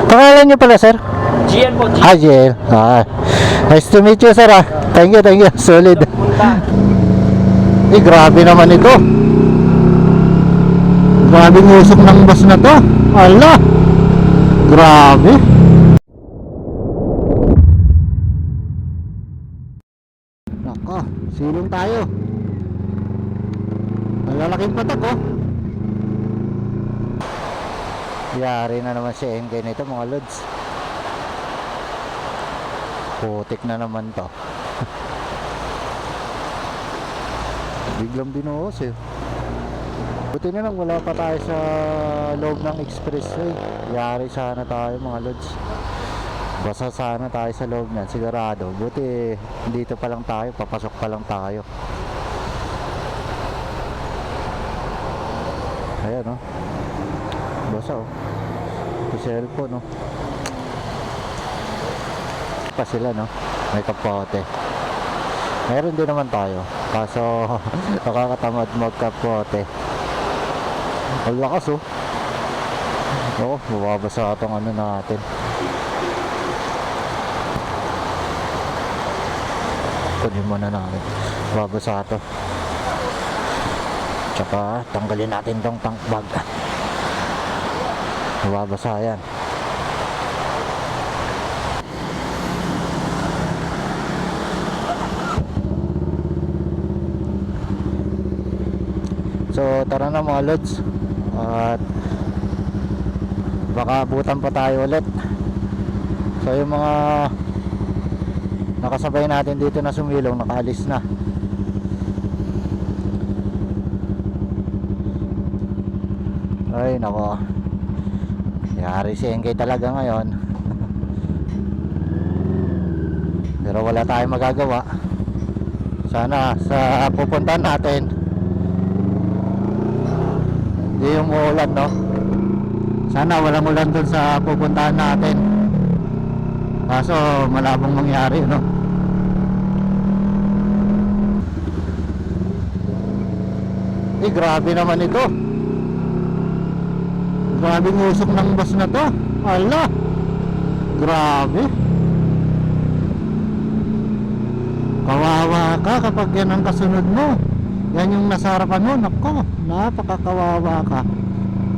Pangalan niyo pala, sir? GL po, GL. JL. Nice to meet you, sir. Thank you, thank you. Solid. Grabe naman ito. Grabe ng usok ng bus na to. Ala. Grabe. Nako, silong tayo. Malalaking patak, oh. Yari na naman si NK nito, mga lods. Putik na naman to. Biglang binuhos eh. Buti na lang wala pa tayo sa loob ng expressway. Yari sana tayo, mga lods. Basta sana tayo sa loob niyan, sigurado. Buti dito pa lang tayo, papasok pa lang tayo. Ayan, oh. Basa, oh. Ito cellphone, oh. Pa sila, no? May kapote. Meron din naman tayo, kaso nakakatamad magkapote. Ang lakas, oh. Oo, mababasa itong ano natin. Kunin muna namin, mababasa ito. Tsaka tanggalin natin tong tank bag. Mababasa yan. So tara na, mga lods. At baka abutan pa tayo ulit. So yung mga nakasabay natin dito na sumilong, nakaalis na. Ay nako, yari si NK talaga ngayon. Pero wala tayong magagawa. Sana sa pupuntahan natin di yung ulan, no? Sana walang ulan dun sa pupuntahan natin. Kaso malabong mangyari, no? Grabe naman ito. Grabe ng usok ng bus na to. Ala. Grabe. Kawawa ka kapag yan ang kasunod mo. Yan yung nasa harapan mo. Nako, napakakawawa ka.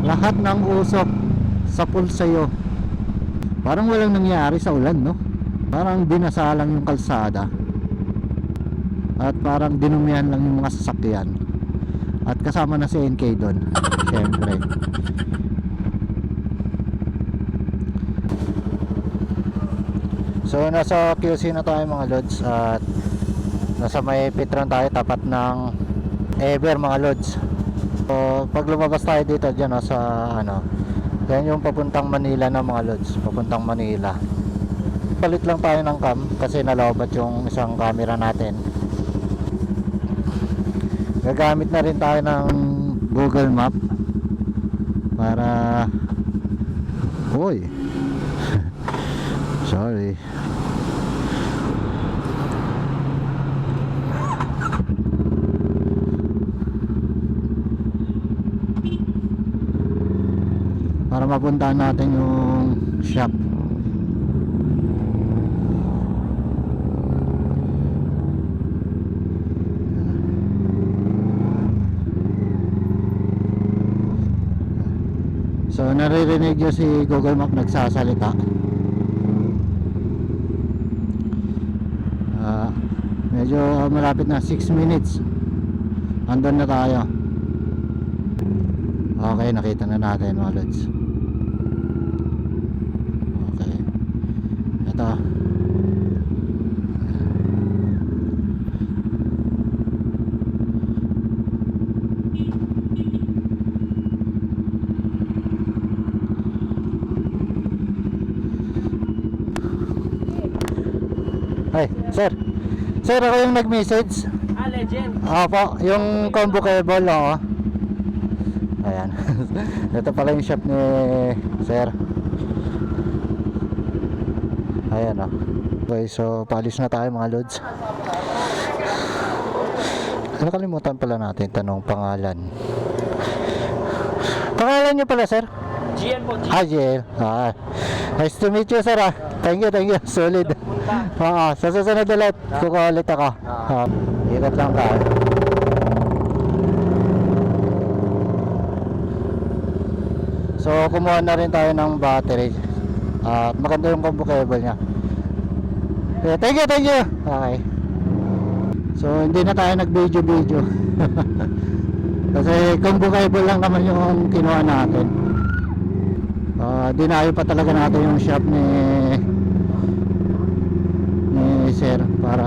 Lahat ng usok sa pool sa'yo. Parang walang nangyari sa ulan, no? Parang binasalang yung kalsada. At parang dinumihan lang yung mga sasakyan. At kasama na si NK doon. Siyempre. So nasa QC na tayo, mga lods. At nasa may Petron tayo, tapat ng Ever, mga lods. So pag lumabas tayo dito dyan, sa ano, yan yung papuntang Manila na, mga lods. Papuntang Manila. Palit lang tayo ng cam kasi nalobat yung isang camera natin. Gagamit na rin tayo ng Google Map para Uy sorry. Para mapuntahan natin yung shop. So naririnig nyo si Google Map nagsasalita. Medyo malapit na, 6 minutes andun na tayo. Okay, nakita na natin, mga lods. Okay, ito. Ay, sir. Sir, ako yung nag-message. Legend. Opo, yung combo cable, oh. Ayan. Ito pala yung shop ni sir. Ayan, oh. Okay, so paalis na tayo, mga lods. Nakalimutan pala natin tanong pangalan. Pangalan niyo pala, sir? Gian po, Gian. Hi, Jill. Nice to meet you, sir. Thank you, thank you. Solid. Sa susunod ulit, kukuha ulit ako. Ikot lang tayo. So, kumuha na rin tayo ng battery. At maganda yung combo cable niya. Okay, thank you, thank you. Okay. So, hindi na tayo nag-video. Kasi combo cable lang naman yung kinuha natin. Dinayo pa talaga natin yung shop ni sir para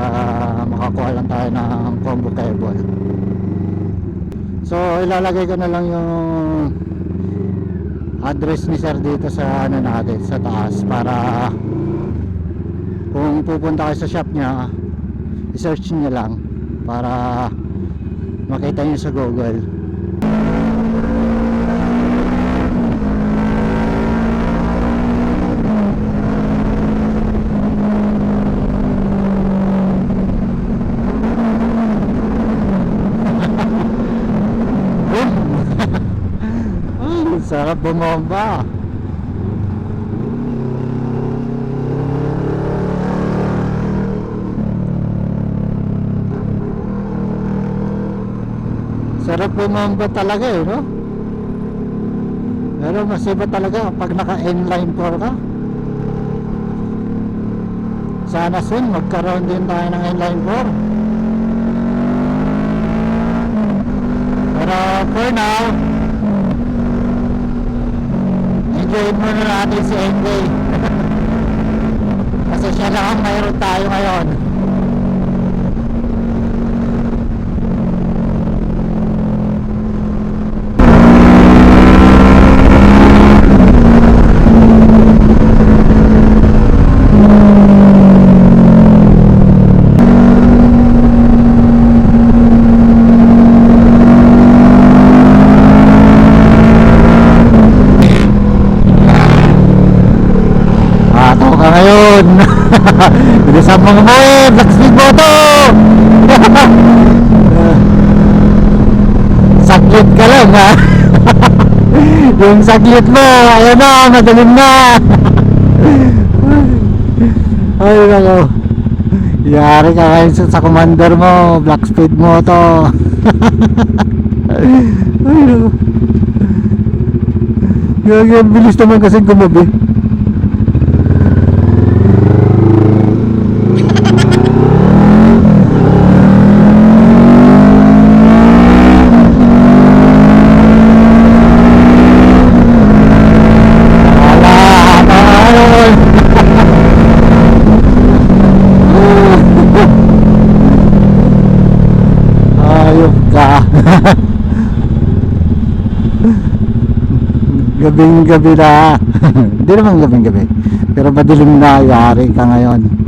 makakuha lang tayo ng combo cable. So, ilalagay ko na lang yung address ni sir dito sa ano natin, sa taas, para kung pupunta kayo sa shop niya, i-search niyo lang para makita niyo sa Google. Sarap bumomba. Sarap bumomba talaga no? Pero mas iba talaga pag naka inline 4 ka. Sana soon magkaroon din tayo ng inline 4. Pero for now, enjoyin muna natin si NJ. Kasi siya lang ang mayroon tayo ngayon. Ka ngayon. Bilisan mo mo Black Speed Moto. Saglit ka lang ha. Yung saglit mo, ayan na, madalim na. Ay nako, yari ka ngayon sa commander mo, Black Speed Moto. Ay nako, gagawin bilis naman kasi gumabi. Gabing gabi na. Hindi naman gabing gabi, pero madilim na, yari ka ngayon.